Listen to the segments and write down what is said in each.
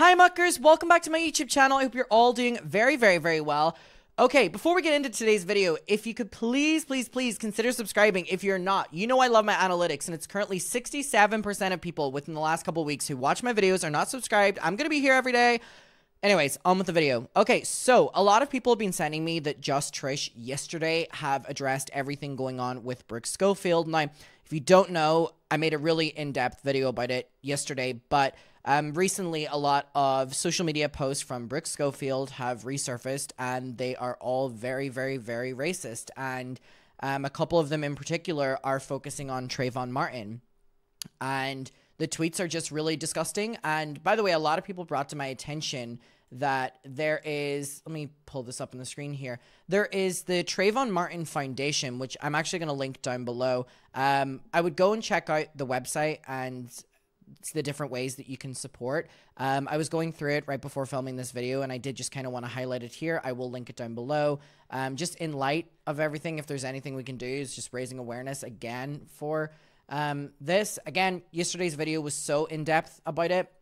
Hi muckers, welcome back to my YouTube channel. I hope you're all doing very well. Okay, before we get into today's video, if you could please consider subscribing if you're not. You know I love my analytics, and it's currently 67% of people within the last couple weeks who watch my videos are not subscribed. I'm gonna be here every day. Anyways, on with the video. Okay, so a lot of people have been sending me that Just Trish yesterday have addressed everything going on with Brooke Schofield. Now, if you don't know, I made a really in-depth video about it yesterday, but recently a lot of social media posts from Brooke Schofield have resurfaced, and they are all very racist. And a couple of them in particular are focusing on Trayvon Martin. And the tweets are just really disgusting. And by the way, a lot of people brought to my attention that there is, let me pull this up on the screen here. There is the Trayvon Martin Foundation, which I'm actually going to link down below. I would go and check out the website and it's the different ways that you can support. I was going through it right before filming this video, and I did just kind of want to highlight it here. I will link it down below. Just in light of everything, if there's anything we can do, is just raising awareness again for this. Again, yesterday's video was so in-depth about it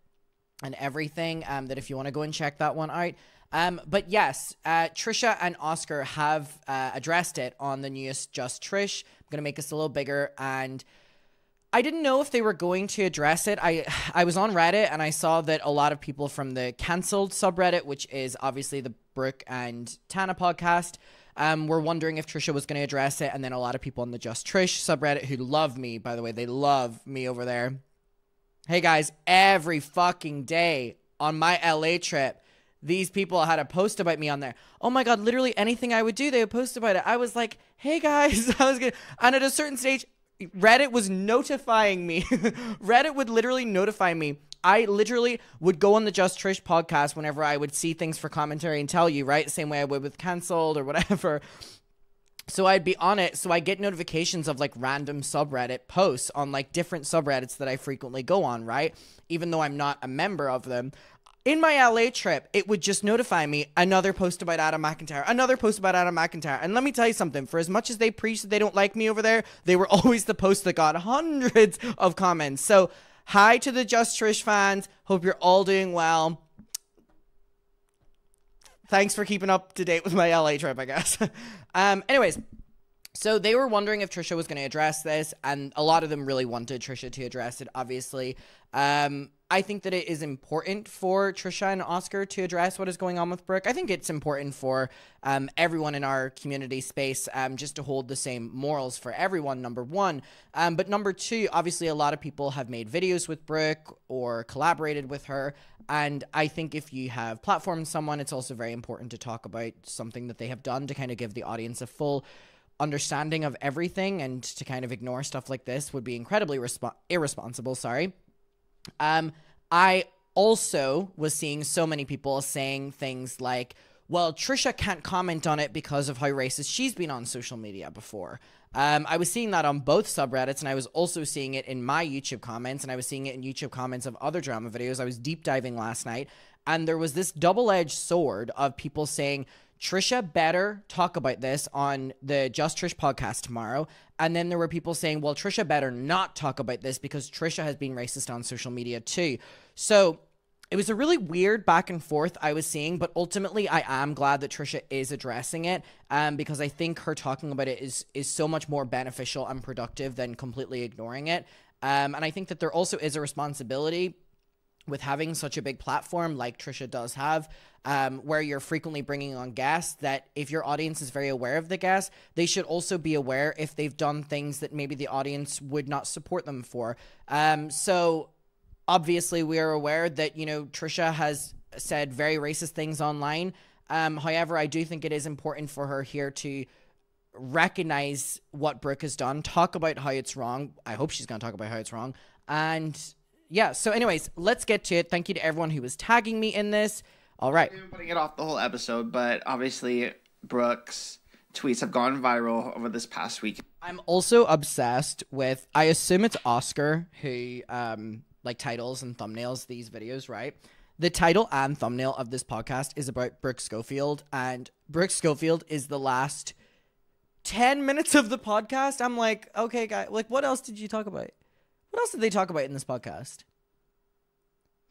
and everything that if you want to go and check that one out. But yes, Trisha and Oscar have addressed it on the newest Just Trish. I'm going to make this a little bigger, and I didn't know if they were going to address it. I was on Reddit, and I saw that a lot of people from the cancelled subreddit, which is obviously the Brooke and Tana podcast, were wondering if Trisha was going to address it. And then a lot of people on the Just Trish subreddit who love me, by the way, they love me over there. Hey guys, every fucking day on my LA trip, these people had a post about me on there. Oh my God, literally anything I would do, they would post about it. I was like, hey guys, and at a certain stage, Reddit was notifying me. Reddit would literally notify me. I literally would go on the Just Trish podcast whenever I would see things for commentary and tell you, right? Same way I would with Cancelled or whatever. So I'd be on it. So I get notifications of like random subreddit posts on like different subreddits that I frequently go on, right? Even though I'm not a member of them. In my LA trip, it would just notify me another post about Adam McIntyre, another post about Adam McIntyre. And let me tell you something, for as much as they preach that they don't like me over there, they were always the posts that got hundreds of comments. So hi to the Just Trish fans. Hope you're all doing well. Thanks for keeping up to date with my LA trip, I guess. Anyways, so they were wondering if Trisha was going to address this, and a lot of them really wanted Trisha to address it, obviously. I think that it is important for Trisha and Oscar to address what is going on with Brooke. I think it's important for everyone in our community space just to hold the same morals for everyone, number one. But number two, obviously a lot of people have made videos with Brooke or collaborated with her. And I think if you have platformed someone, it's also very important to talk about something that they have done to kind of give the audience a full understanding of everything, and to kind of ignore stuff like this would be incredibly irresponsible, sorry. I also was seeing so many people saying things like, well, Trisha can't comment on it because of how racist she's been on social media before. I was seeing that on both subreddits, and I was also seeing it in my YouTube comments, and I was seeing it in YouTube comments of other drama videos. I was deep diving last night, and there was this double-edged sword of people saying, Trisha better talk about this on the Just Trish podcast tomorrow. And then there were people saying, well, Trisha better not talk about this because Trisha has been racist on social media too. So it was a really weird back and forth I was seeing, but ultimately I am glad that Trisha is addressing it because I think her talking about it is so much more beneficial and productive than completely ignoring it. And I think that there also is a responsibility with having such a big platform like Trisha does have, where you're frequently bringing on guests, that if your audience is very aware of the guests, they should also be aware if they've done things that maybe the audience would not support them for. So obviously we are aware that, you know, Trisha has said very racist things online. However, I do think it is important for her here to recognize what Brooke has done, talk about how it's wrong. I hope she's going to talk about how it's wrong. And yeah, so anyways, let's get to it. Thank you to everyone who was tagging me in this. All right. We've been putting it off the whole episode, but obviously Brooke's tweets have gone viral over this past week. I'm also obsessed with, I assume it's Oscar who like titles and thumbnails these videos, right? The title and thumbnail of this podcast is about Brooke Schofield, and Brooke Schofield is the last 10 minutes of the podcast. I'm like, okay, guys, like, what else did you talk about? What else did they talk about in this podcast?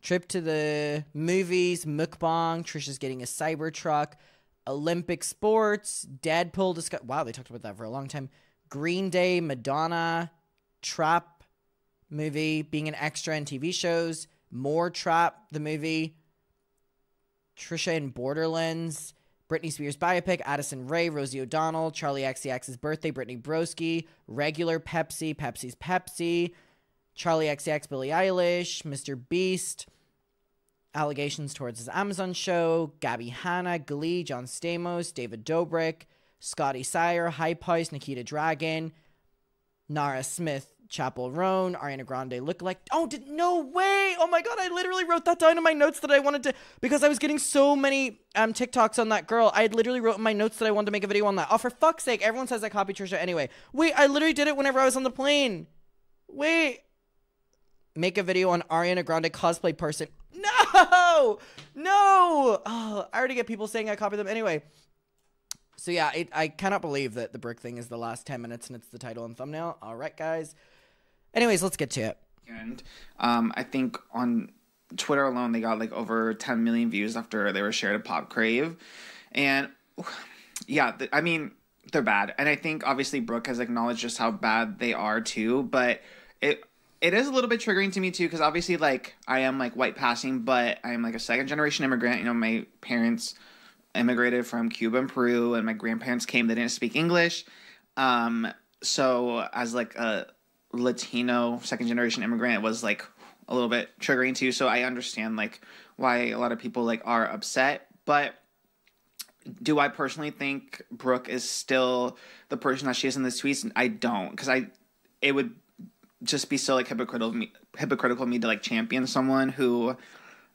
Trip to the movies, mukbang, Trisha's getting a Cybertruck, Olympic sports, Deadpool discuss. Wow, they talked about that for a long time. Green Day, Madonna, Trap movie, being an extra in TV shows, more Trap the movie, Trisha in Borderlands, Britney Spears biopic, Addison Rae, Rosie O'Donnell, Charlie XCX's birthday, Brittany Broski, regular Pepsi, Pepsi's Pepsi, Charlie XCX, Billie Eilish, Mr. Beast, allegations towards his Amazon show, Gabby Hanna, Glee, John Stamos, David Dobrik, Scotty Sire, Hype House, Nikita Dragon, Nara Smith, Chapel Roan, Ariana Grande lookalike. Oh, no way! Oh my god, I literally wrote that down in my notes that I wanted to, because I was getting so many TikToks on that girl. I had literally wrote in my notes that I wanted to make a video on that. Oh, for fuck's sake, everyone says I copied Trisha anyway. Wait, I literally did it whenever I was on the plane. Wait. Make a video on Ariana Grande cosplay person. No! No! Oh, I already get people saying I copied them anyway. So yeah, I cannot believe that the Brooke thing is the last 10 minutes and it's the title and thumbnail. All right, guys. Anyways, let's get to it. And I think on Twitter alone, they got like over 10 million views after they were shared at Pop Crave. And yeah, I mean, they're bad. And I think obviously Brooke has acknowledged just how bad they are too. But it is a little bit triggering to me too, because obviously like I am like white passing, but I am like a second generation immigrant. You know, my parents immigrated from Cuba and Peru, and my grandparents came. They didn't speak English. So as like a Latino second generation immigrant, it was like a little bit triggering too. So I understand like why a lot of people like are upset. But do I personally think Brooke is still the person that she is in this tweets? I don't, because it would just be so like hypocritical of me to like champion someone who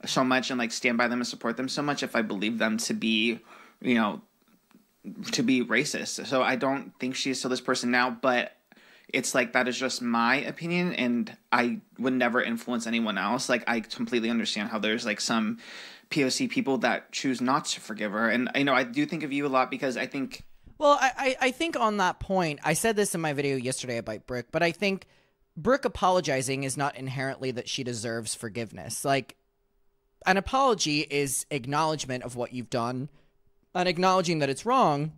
so much and like stand by them and support them so much if I believe them to be, you know, to be racist. So I don't think she's still this person now, but it's like that is just my opinion, and I would never influence anyone else. Like I completely understand how there's like some POC people that choose not to forgive her, and I know I do think of you a lot because I think. Well, I think on that point, I said this in my video yesterday about Brooke, but I think Brooke apologizing is not inherently that she deserves forgiveness. Like, an apology is acknowledgement of what you've done and acknowledging that it's wrong,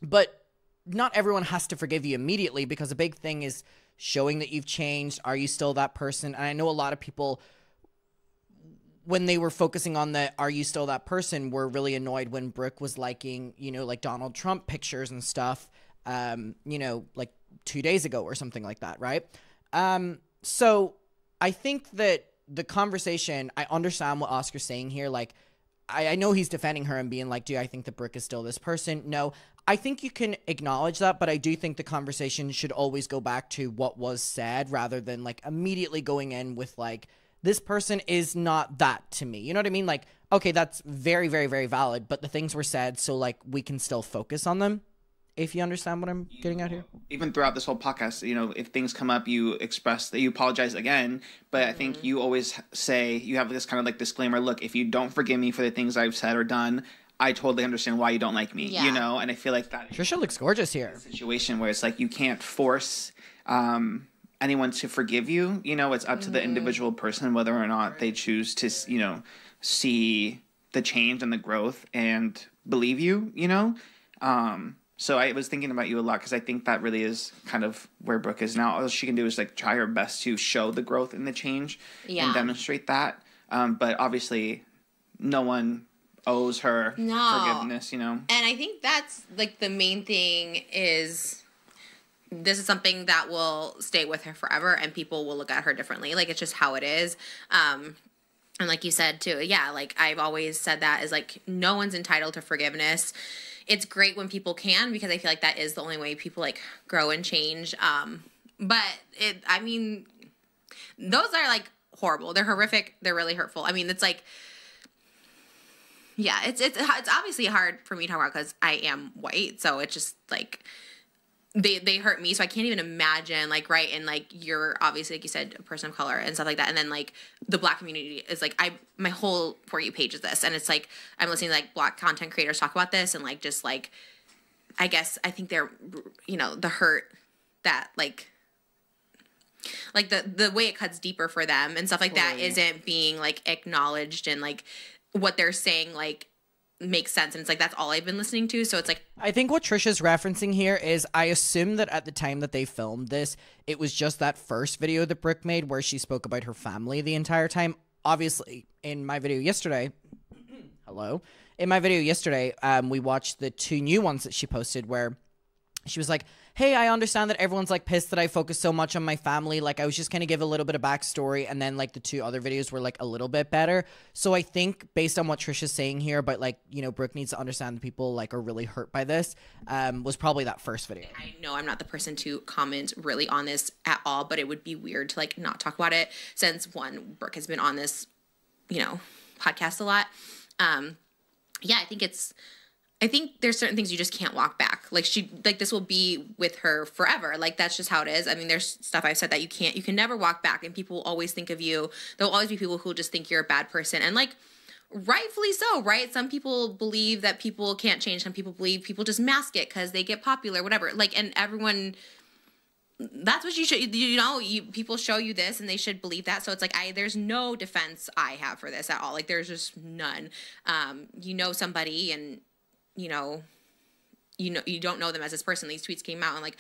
but not everyone has to forgive you immediately, because a big thing is showing that you've changed. Are you still that person? And I know a lot of people, when they were focusing on the are you still that person, were really annoyed when Brooke was liking, you know, like Donald Trump pictures and stuff, you know, like 2 days ago or something like that, right? So I think that the conversation, I understand what Oscar's saying here. Like, I know he's defending her and being like, do I think that Brooke is still this person? No, I think you can acknowledge that, but I do think the conversation should always go back to what was said rather than like immediately going in with like, this person is not that to me. You know what I mean? Like, okay, that's very, very, very valid, but the things were said, so like we can still focus on them. If you understand what I'm getting at here. Even throughout this whole podcast, you know, if things come up, you express that you apologize again. But I think you always say, you have this kind of like disclaimer, look, if you don't forgive me for the things I've said or done, I totally understand why you don't like me, you know? And I feel like that Trisha looks gorgeous here. Situation where it's like you can't force anyone to forgive you. You know, it's up to the individual person whether or not they choose to, you know, see the change and the growth and believe you, you know? So I was thinking about you a lot because I think that really is kind of where Brooke is now. All she can do is like try her best to show the growth and the change and demonstrate that. But obviously no one owes her forgiveness, you know? And I think that's like the main thing is this is something that will stay with her forever and people will look at her differently. Like, it's just how it is. And like you said too, yeah, like I've always said that is like no one's entitled to forgiveness. It's great when people can, because I feel like that is the only way people like grow and change. But I mean, those are like horrible. They're horrific. They're really hurtful. I mean, it's like, yeah, it's obviously hard for me to talk about because I am white. So it's just like, they hurt me, so I can't even imagine, like, right, and, like, you're obviously, like you said, a person of color and stuff like that, and then, like, the Black community is, like, my whole For You page is this, and it's, like, I'm listening to, like, Black content creators talk about this, and, like, just, like, I guess, I think they're, you know, the hurt that, like, like the way it cuts deeper for them and stuff like that isn't being like acknowledged, and like what they're saying like makes sense, and it's like that's all I've been listening to. So it's like, I think what Trisha's referencing here is, I assume that at the time that they filmed this, it was just that first video that Brooke made where she spoke about her family the entire time. Obviously, in my video yesterday, in my video yesterday, we watched the 2 new ones that she posted where she was like, hey, I understand that everyone's like pissed that I focus so much on my family. Like, I was just gonna give a little bit of backstory, and then like the 2 other videos were like a little bit better. So I think based on what Trisha's saying here, but like, you know, Brooke needs to understand that people like are really hurt by this, was probably that first video. I know I'm not the person to comment really on this at all, but it would be weird to like not talk about it since one, Brooke has been on this, you know, podcast a lot. Yeah, I think there's certain things you just can't walk back. Like this will be with her forever. Like that's just how it is. I mean, there's stuff I've said that you can never walk back, and people will always think of you. There'll always be people who just think you're a bad person, and like rightfully so, right? Some people believe that people can't change. Some people believe people just mask it because they get popular, whatever. Like, and everyone, that's what you should, you know, people show you this and they should believe that. So it's like, there's no defense I have for this at all. Like there's just none. You know somebody and you don't know them as this person. These tweets came out and like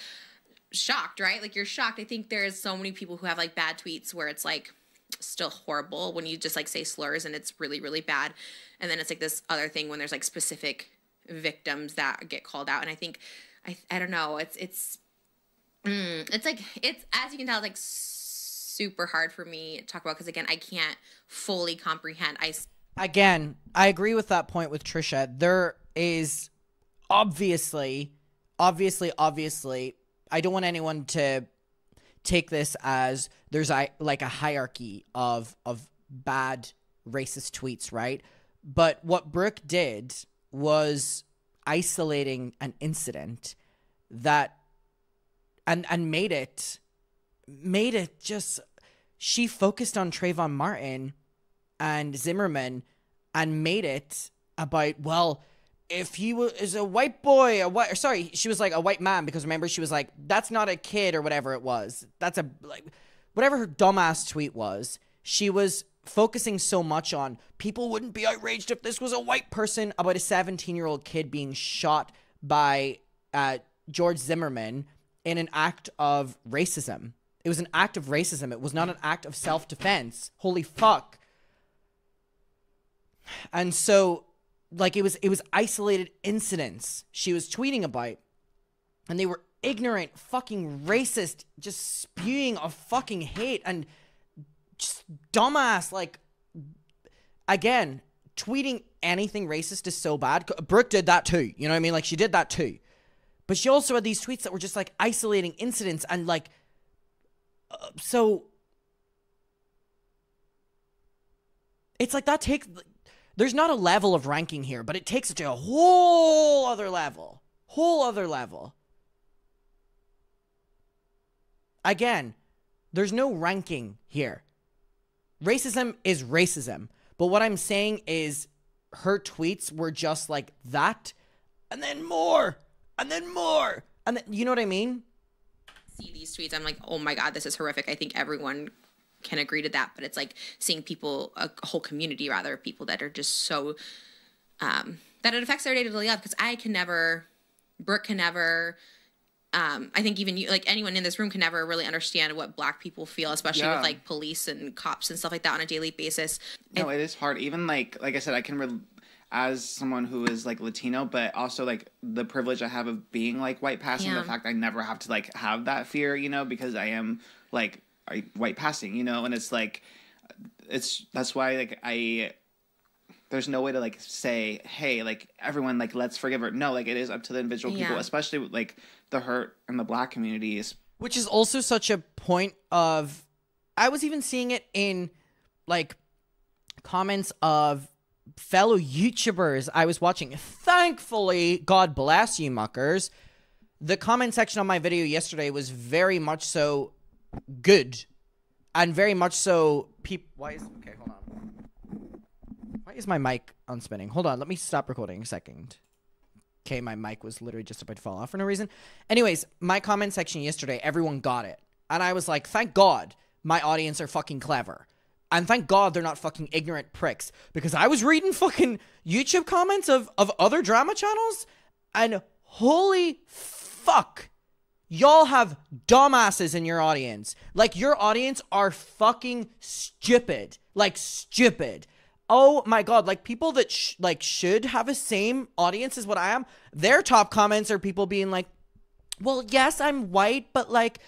shocked, right? Like you're shocked. I think there's so many people who have like bad tweets where it's like still horrible when you just like say slurs and it's really, really bad. And then it's like this other thing when there's like specific victims that get called out. And I think, I don't know, it's like, it's, as you can tell, it's like super hard for me to talk about. Cause again, I can't fully comprehend. Again, I agree with that point with Trisha. There is obviously, I don't want anyone to take this as there's like a hierarchy of bad racist tweets, right? But what Brooke did was isolating an incident that and made it just, she focused on Trayvon Martin and Zimmerman and made it about, well, if he is a white boy, she was like a white man, because remember she was like, that's not a kid or whatever it was. That's whatever her dumbass tweet was. She was focusing so much on people wouldn't be outraged if this was a white person, about a 17-year-old kid being shot by George Zimmerman in an act of racism. It was an act of racism. It was not an act of self-defense. Holy fuck. And so, like, it was isolated incidents she was tweeting about, and they were ignorant, fucking racist, just spewing of fucking hate and just dumbass, like, again, tweeting anything racist is so bad. Brooke did that too, you know what I mean? Like, she did that too. But she also had these tweets that were just, like, isolating incidents and, like, so it's like that takes... There's not a level of ranking here, but it takes it to a whole other level. Again, there's no ranking here. Racism is racism. But what I'm saying is her tweets were just like that, and then more, and then more. And then, you know what I mean? See these tweets, I'm like, oh my God, this is horrific. I think everyone can agree to that, but it's like seeing people, a whole community rather, of people that are just so that it affects their day-to-day life. Because I can never, Brooke can never, I think even you, like anyone in this room, can never really understand what Black people feel, especially with like police and cops and stuff like that on a daily basis. No, it is hard. Even like I said, I can as someone who is like Latino, but also like the privilege I have of being like white passing, the fact I never have to like have that fear, you know, because I am like white passing, you know, and it's like, that's why like there's no way to like say, hey, like everyone, like let's forgive her. No, like it is up to the individual people, especially like the hurt in the Black communities. Which is also such a point of, I was even seeing it in like comments of fellow YouTubers I was watching. Thankfully, God bless you muckers, the comment section on my video yesterday was very much so good, and very much so okay, hold on. Why is my mic unspinning? Hold on, let me stop recording a second. Okay, my mic was literally just about to fall off for no reason. Anyways, my comment section yesterday, everyone got it. And I was like, thank God my audience are fucking clever. And thank God they're not fucking ignorant pricks. Because I was reading fucking YouTube comments of other drama channels, and holy fuck, y'all have dumbasses in your audience. Like, your audience are fucking stupid. Like, stupid. Oh my God, like, people that should have a same audience as what I am, their top comments are people being like, well, yes, I'm white, but like,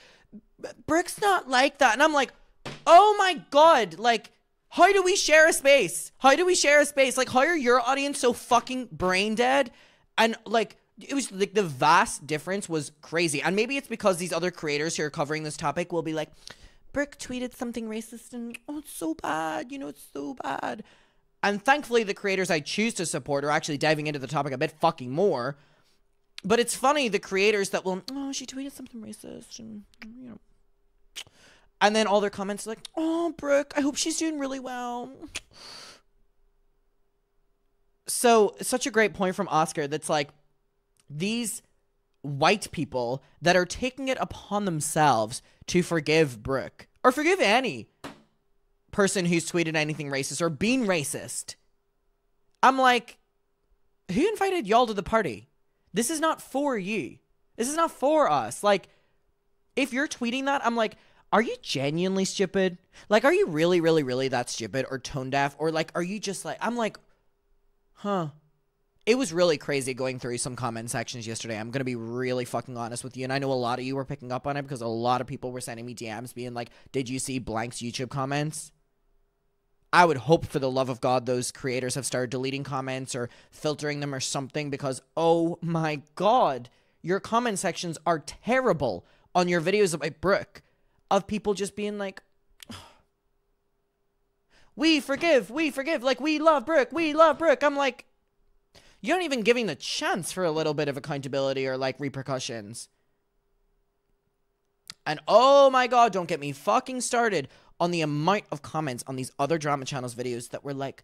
Brooke's not like that. And I'm like, oh my God, like, how do we share a space? How do we share a space? Like, how are your audience so fucking brain dead? And like, it was like the vast difference was crazy. And maybe it's because these other creators who are covering this topic will be like, Brooke tweeted something racist and oh, it's so bad, you know, it's so bad. And thankfully the creators I choose to support are actually diving into the topic a bit fucking more. But it's funny, the creators that will, oh, she tweeted something racist and, you know. And then all their comments are like, oh, Brooke, I hope she's doing really well. So, such a great point from Oscar that's like, these white people that are taking it upon themselves to forgive Brooke, or forgive any person who's tweeted anything racist or been racist. I'm like, who invited y'all to the party? This is not for you. This is not for us. Like, if you're tweeting that, I'm like, are you genuinely stupid? Like, are you really, really, really that stupid or tone deaf? Or like, are you just like, I'm like, huh. It was really crazy going through some comment sections yesterday. I'm going to be really fucking honest with you. And I know a lot of you were picking up on it because a lot of people were sending me DMs being like, did you see Blank's YouTube comments? I would hope for the love of God those creators have started deleting comments or filtering them or something, because oh my God, your comment sections are terrible on your videos about Brooke, of people just being like, we forgive, like, we love Brooke, I'm like, you're not even giving the chance for a little bit of accountability or like repercussions. And oh my God, don't get me fucking started on the amount of comments on these other drama channels videos that were like,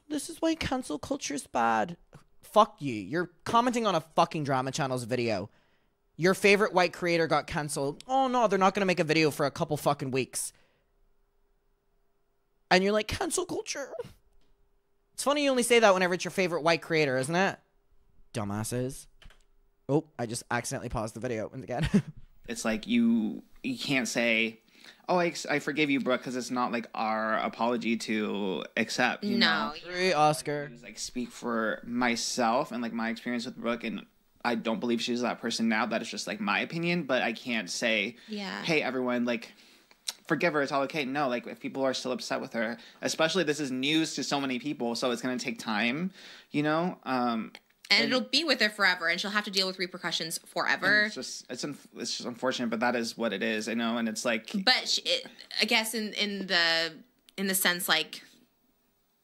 this is why cancel culture is bad. Fuck you. You're commenting on a fucking drama channel's video. Your favorite white creator got canceled. Oh no, they're not going to make a video for a couple fucking weeks. And you're like, cancel culture. It's funny you only say that whenever it's your favorite white creator, isn't it? Dumbasses. Oh, I just accidentally paused the video again. It's like you can't say, oh, I forgive you, Brooke, because it's not like our apology to accept. You know? Agree, Oscar. Like, speak for myself and like my experience with Brooke, and I don't believe she's that person now. That is just like my opinion, but I can't say, hey, everyone, like, forgive her, it's all okay. No, like, if people are still upset with her, especially this is news to so many people, so it's going to take time, you know? And it'll be with her forever, and she'll have to deal with repercussions forever. It's just unfortunate, but that is what it is, I know, and it's like... But I guess in the sense, like,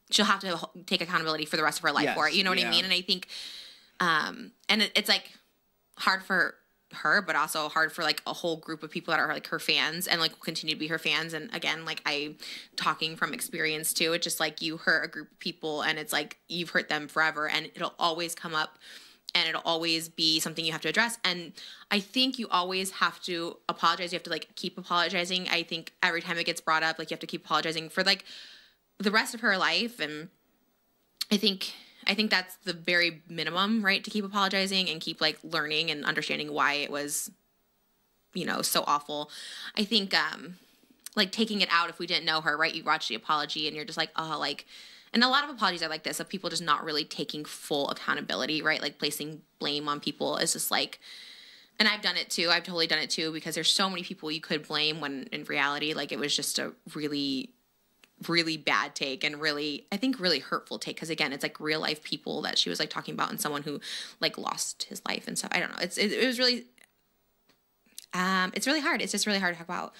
she'll have to take accountability for the rest of her life for it, you know what I mean? And I think, and it's, like, hard for her, but also hard for like a whole group of people that are like her fans and like will continue to be her fans. And again, like, I talking from experience too, it's just like you hurt a group of people and it's like you've hurt them forever, and it'll always come up and it'll always be something you have to address. And I think you always have to apologize. You have to like keep apologizing. I think every time it gets brought up, like, you have to keep apologizing for like the rest of her life. And I think that's the very minimum, right? To keep apologizing and keep like learning and understanding why it was, you know, so awful. I think, like, taking it out if we didn't know her, right? You watch the apology and you're just like, oh, like, and a lot of apologies are like this, of people just not really taking full accountability, right? Like placing blame on people is just like, and I've done it too. I've totally done it too, because there's so many people you could blame when in reality, like, it was just a really bad take, and really, I think, really hurtful take, because again, it's like real life people that she was like talking about, and someone who like lost his life and stuff. I don't know. It was really, it's really hard. It's just really hard to talk about.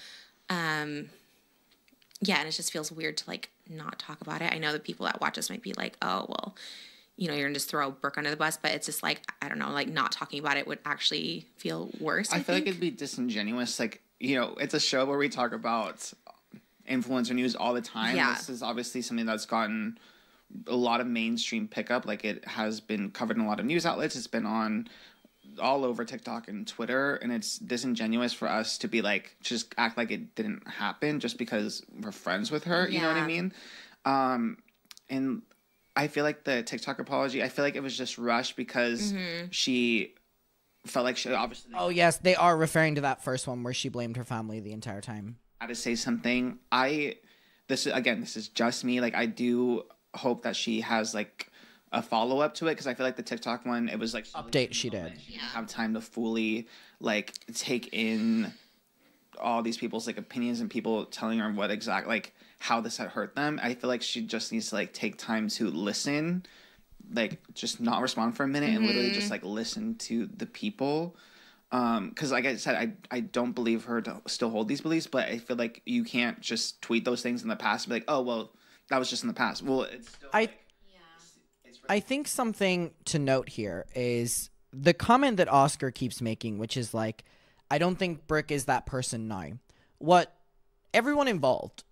Yeah, and it just feels weird to like not talk about it. I know the people that watch us might be like, oh, well, you know, you're gonna just throw Brooke under the bus, but it's just like, I don't know, like, not talking about it would actually feel worse. I feel like it'd be disingenuous. Like, you know, it's a show where we talk about influencer news all the time. Yeah. This is obviously something that's gotten a lot of mainstream pickup. Like, it has been covered in a lot of news outlets. It's been on all over TikTok and Twitter, and it's disingenuous for us to be like, just act like it didn't happen just because we're friends with her. You know what I mean? And I feel like the TikTok apology, I feel like it was just rushed because she felt like she obviously... Oh, yes, they are referring to that first one where she blamed her family the entire time. Had to say something. This is just me. Like, I do hope that she has, like, a follow-up to it, because I feel like the TikTok one, it was, like... Update she did. She didn't have time to fully, like, take in all these people's, like, opinions and people telling her what exact, like, how this had hurt them. I feel like she just needs to, like, take time to listen, like, just not respond for a minute and literally just, like, listen to the people. Because like I said, I don't believe her to still hold these beliefs, but I feel like you can't just tweet those things in the past and be like, oh, well, that was just in the past. Well, it's still I think something to note here is the comment that Oscar keeps making, which is like, I don't think Brooke is that person now. What everyone involved,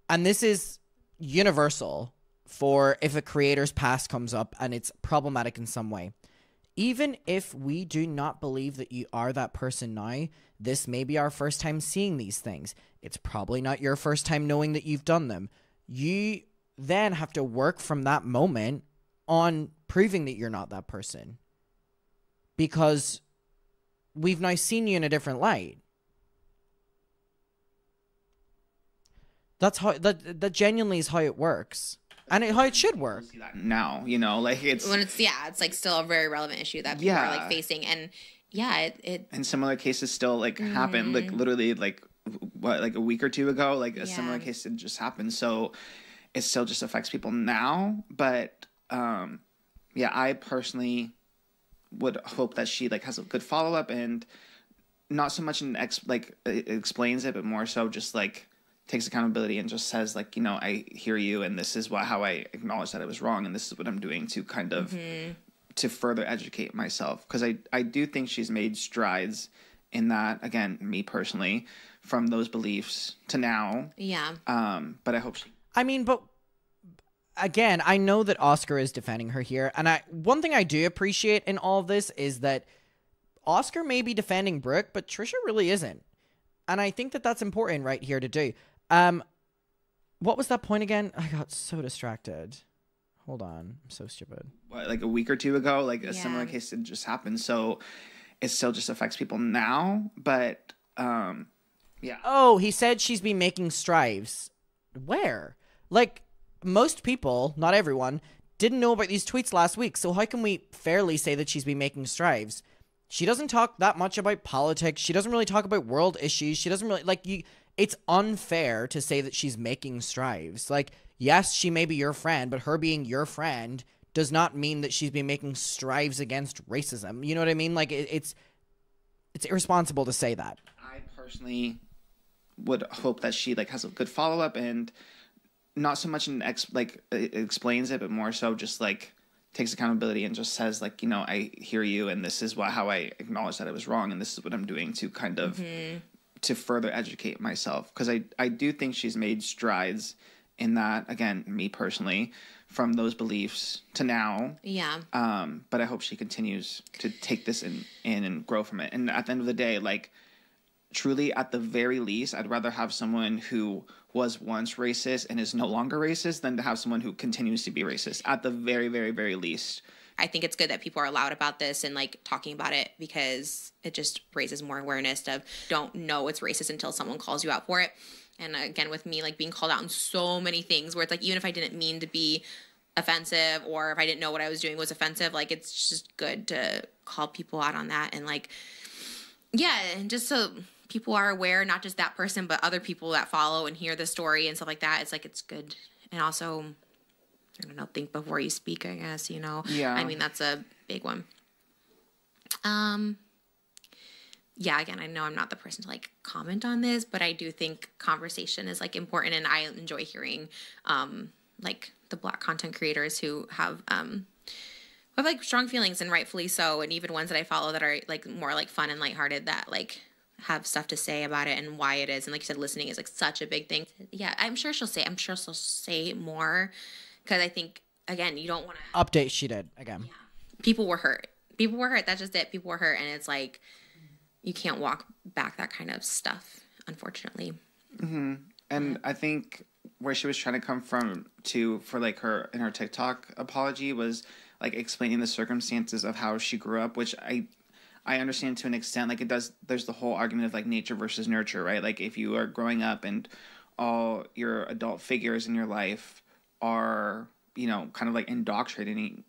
and this is universal for if a creator's past comes up and it's problematic in some way. Even if we do not believe that you are that person now, this may be our first time seeing these things. It's probably not your first time knowing that you've done them. You then have to work from that moment on proving that you're not that person. Because we've now seen you in a different light. That's how that genuinely is how it works. And how it should work. See that now, you know, like it's it's like still a very relevant issue that people are like facing, and it and similar cases still like happen, like literally like what, like a week or two ago, like a similar case that just happened. So it still just affects people now, but I personally would hope that she like has a good follow up and not so much it explains it, but more so just like takes accountability and just says like, you know, I hear you and this is how I acknowledge that it was wrong and this is what I'm doing to kind of to further educate myself, because I do think she's made strides in that, again, me personally, from those beliefs to now. But I hope she... I mean, but again, I know that Oscar is defending her here, and one thing I do appreciate in all of this is that Oscar may be defending Brooke, but Trisha really isn't. And I think that that's important right here to do. What was that point again? I got so distracted. Hold on. I'm so stupid. What, like a week or two ago, like a similar case that just happened. So it still just affects people now. But, Oh, he said she's been making strives. Where? Like, most people, not everyone, didn't know about these tweets last week. So how can we fairly say that she's been making strives? She doesn't talk that much about politics. She doesn't really talk about world issues. She doesn't really, it's unfair to say that she's making strives. Like, yes, she may be your friend, but her being your friend does not mean that she's been making strives against racism. You know what I mean? Like, it's irresponsible to say that. I personally would hope that she, like, has a good follow-up and not so much it explains it, but more so just, like, takes accountability and just says like, you know, I hear you and this is how I acknowledge that it was wrong and this is what I'm doing to kind of to further educate myself, because I do think she's made strides in that, again, me personally, from those beliefs to now. But I hope she continues to take this in and grow from it. And at the end of the day, like, truly, at the very least, I'd rather have someone who was once racist and is no longer racist than to have someone who continues to be racist, at the very, very, very least. I think it's good that people are loud about this and like talking about it, because it just raises more awareness of don't know it's racist until someone calls you out for it. And again, with me, like being called out in so many things where it's like, even if I didn't mean to be offensive or if I didn't know what I was doing was offensive, like it's just good to call people out on that. And like, and just so people are aware, not just that person, but other people that follow and hear the story and stuff like that. It's like, it's good. And also, I don't know, think before you speak, I guess, you know? Yeah. I mean, that's a big one. Again, I know I'm not the person to like comment on this, but I do think conversation is like important, and I enjoy hearing, like the Black content creators who have like strong feelings, and rightfully so. And even ones that I follow that are like more like fun and lighthearted, that like have stuff to say about it and why it is. And like you said, listening is like such a big thing. Yeah, I'm sure she'll say more, because I think, again, you don't want to... Update she did, again. Yeah. People were hurt. People were hurt. That's just it. People were hurt, and it's like you can't walk back that kind of stuff, unfortunately. Mm-hmm. And I think where she was trying to come from for like her in her TikTok apology was like explaining the circumstances of how she grew up, which I understand to an extent. Like there's the whole argument of like nature versus nurture, right? Like if you are growing up and all your adult figures in your life are, you know, kind of like indoctrinating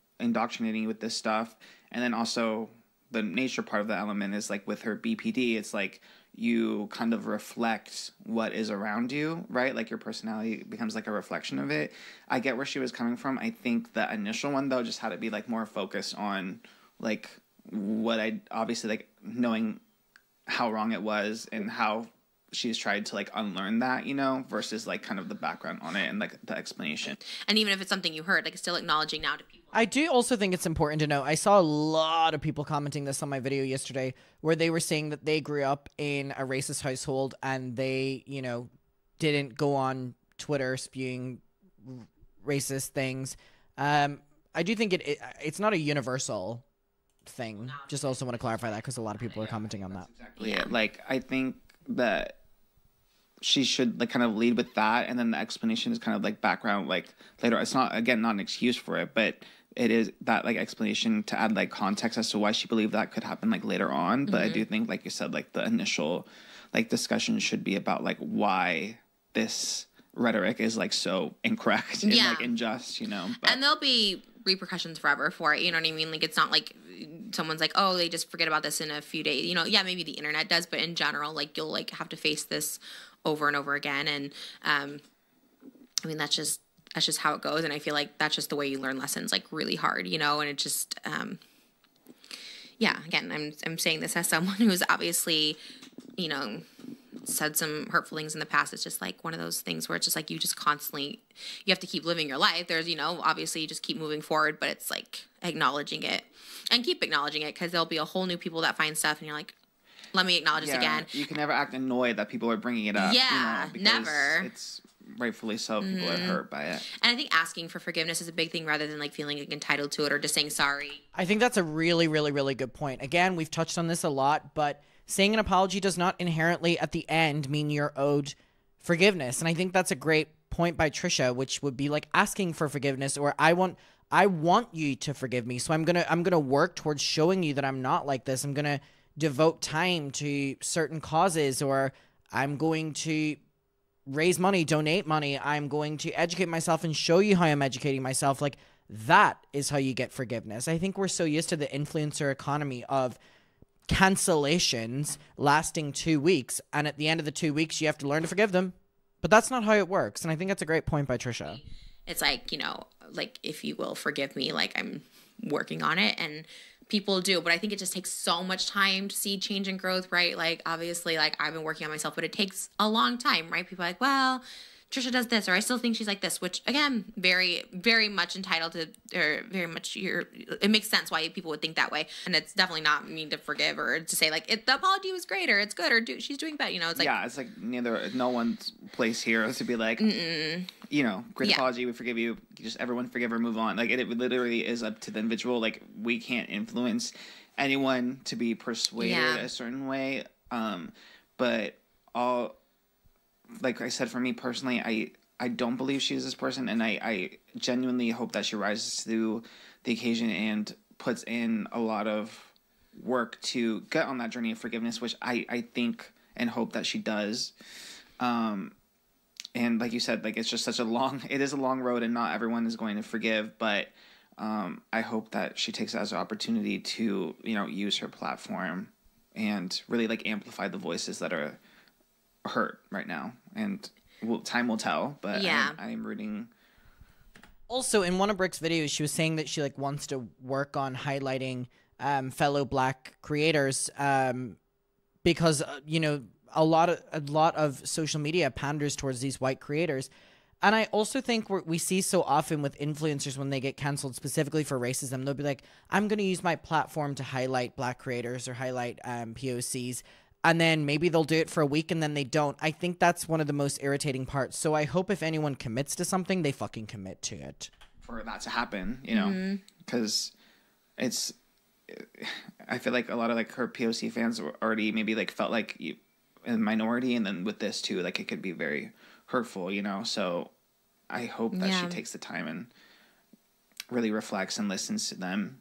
you with this stuff, and then also the nature part of the element is like with her BPD, it's like you kind of reflect what is around you, right? Like your personality becomes like a reflection of it. I get where she was coming from. I think the initial one though just had to be like more focused on like what I obviously like knowing how wrong it was and how she's tried to like unlearn that, you know, versus like kind of the background on it and like the explanation. And even if it's something you heard, like still acknowledging now to people. I do also think it's important to know, I saw a lot of people commenting this on my video yesterday where they were saying that they grew up in a racist household and they, you know, didn't go on Twitter spewing racist things. I do think it's not a universal thing. Just also want to clarify that because a lot of people are commenting on that. Exactly. Yeah. Like I think that she should like kind of lead with that, and then the explanation is kind of like background like later. It's not, again, not an excuse for it, but it is that like explanation to add like context as to why she believed that could happen like later on. But I do think, like you said, like the initial like discussion should be about like why this rhetoric is like so incorrect and like unjust, you know. But, and there'll be repercussions forever for it, you know what I mean? Like it's not like someone's like, oh, they just forget about this in a few days, you know. Yeah, maybe the internet does, but in general, like you'll like have to face this over and over again. And I mean that's just how it goes, and I feel like that's just the way you learn lessons, like really hard, you know. And it just again, I'm saying this as someone who's obviously, you know, said some hurtful things in the past. It's just like one of those things where it's just like you just constantly, you have to keep living your life. There's, you know, obviously you just keep moving forward, but it's like acknowledging it and keep acknowledging it, because there'll be a whole new people that find stuff and you're like, let me acknowledge this again. You can never act annoyed that people are bringing it up. Yeah, you know, never. It's rightfully so. People are hurt by it. And I think asking for forgiveness is a big thing rather than like feeling like entitled to it or just saying sorry. I think that's a really, really, really good point. Again, we've touched on this a lot, but saying an apology does not inherently at the end mean you're owed forgiveness. And I think that's a great point by Trisha, which would be like asking for forgiveness, or I want you to forgive me. So I'm going to work towards showing you that I'm not like this. I'm going to devote time to certain causes, or I'm going to raise money, donate money. I'm going to educate myself and show you how I'm educating myself. Like that is how you get forgiveness. I think we're so used to the influencer economy of cancellations lasting 2 weeks, and at the end of the 2 weeks you have to learn to forgive them, but that's not how it works. And I think that's a great point by Trisha. It's like, you know, like if you will forgive me, like I'm working on it, and people do, but I think it just takes so much time to see change and growth, right? Like obviously, like I've been working on myself, but it takes a long time, right? People are like, well, Trisha does this, or I still think she's like this, which again, very, very much entitled to, or very much it makes sense why people would think that way. And it's definitely not mean to forgive or to say like the apology was great, or it's good, or she's doing bad. You know, it's like, yeah, it's like no one's place here is to be like, you know, great apology, we forgive you, just everyone forgive or move on. Like it literally is up to the individual. Like we can't influence anyone to be persuaded a certain way. But all, like I said, for me personally, I don't believe she is this person, and I genuinely hope that she rises to the occasion and puts in a lot of work to get on that journey of forgiveness, which I think and hope that she does. And like you said, like it's just such a long road, and not everyone is going to forgive, but I hope that she takes it as an opportunity to, you know, use her platform and really like amplify the voices that are hurt right now. And time will tell, but I'm rooting. Also, in one of Brooke's videos, she was saying that she like wants to work on highlighting fellow Black creators because you know, a lot of social media panders towards these white creators. And I also think we see so often with influencers when they get canceled specifically for racism, they'll be like, I'm going to use my platform to highlight Black creators or highlight POCs. And then maybe they'll do it for a week and then they don't. I think that's one of the most irritating parts. So I hope if anyone commits to something, they fucking commit to it. For that to happen, you know, because it's I feel like a lot of like her POC fans were already maybe like felt like you in minority, and then with this too, like it could be very hurtful, you know. So I hope that she takes the time and really reflects and listens to them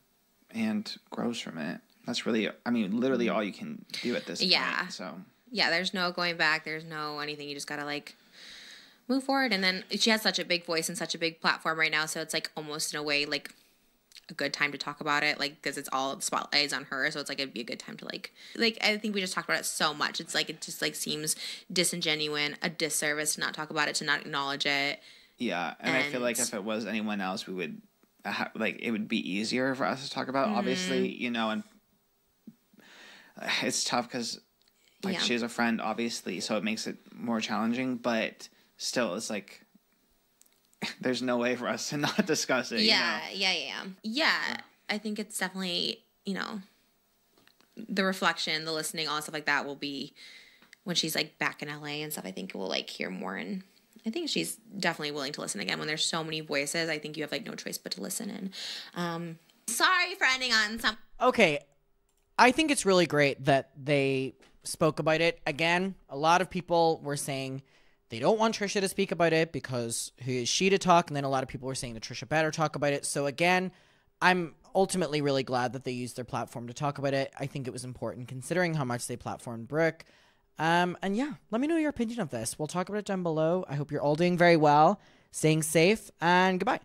and grows from it. That's really, I mean, literally all you can do at this point. So yeah, there's no going back. There's no anything. You just gotta like move forward. And then she has such a big voice and such a big platform right now, so it's like almost in a way like a good time to talk about it, like because it's all the spotlight is on her, so it's like it'd be a good time to like I think we just talked about it so much. It's like it just like seems disingenuous, a disservice to not talk about it, to not acknowledge it. Yeah, and I feel like if it was anyone else, we would like it would be easier for us to talk about. Obviously, you know, and it's tough because like she's a friend, obviously, so it makes it more challenging. But still, it's like there's no way for us to not discuss it. Yeah, you know? Yeah. I think it's definitely, you know, the reflection, the listening, all that stuff like that will be when she's like back in LA and stuff. I think we'll like hear more, and I think she's definitely willing to listen again. When there's so many voices, I think you have like no choice but to listen. And sorry for ending on some. Okay, I think it's really great that they spoke about it. Again, a lot of people were saying they don't want Trisha to speak about it because who is she to talk? And then a lot of people were saying that Trisha better talk about it. So again, I'm ultimately really glad that they used their platform to talk about it. I think it was important considering how much they platformed Brooke. And yeah, let me know your opinion of this. We'll talk about it down below. I hope you're all doing very well, staying safe, and goodbye.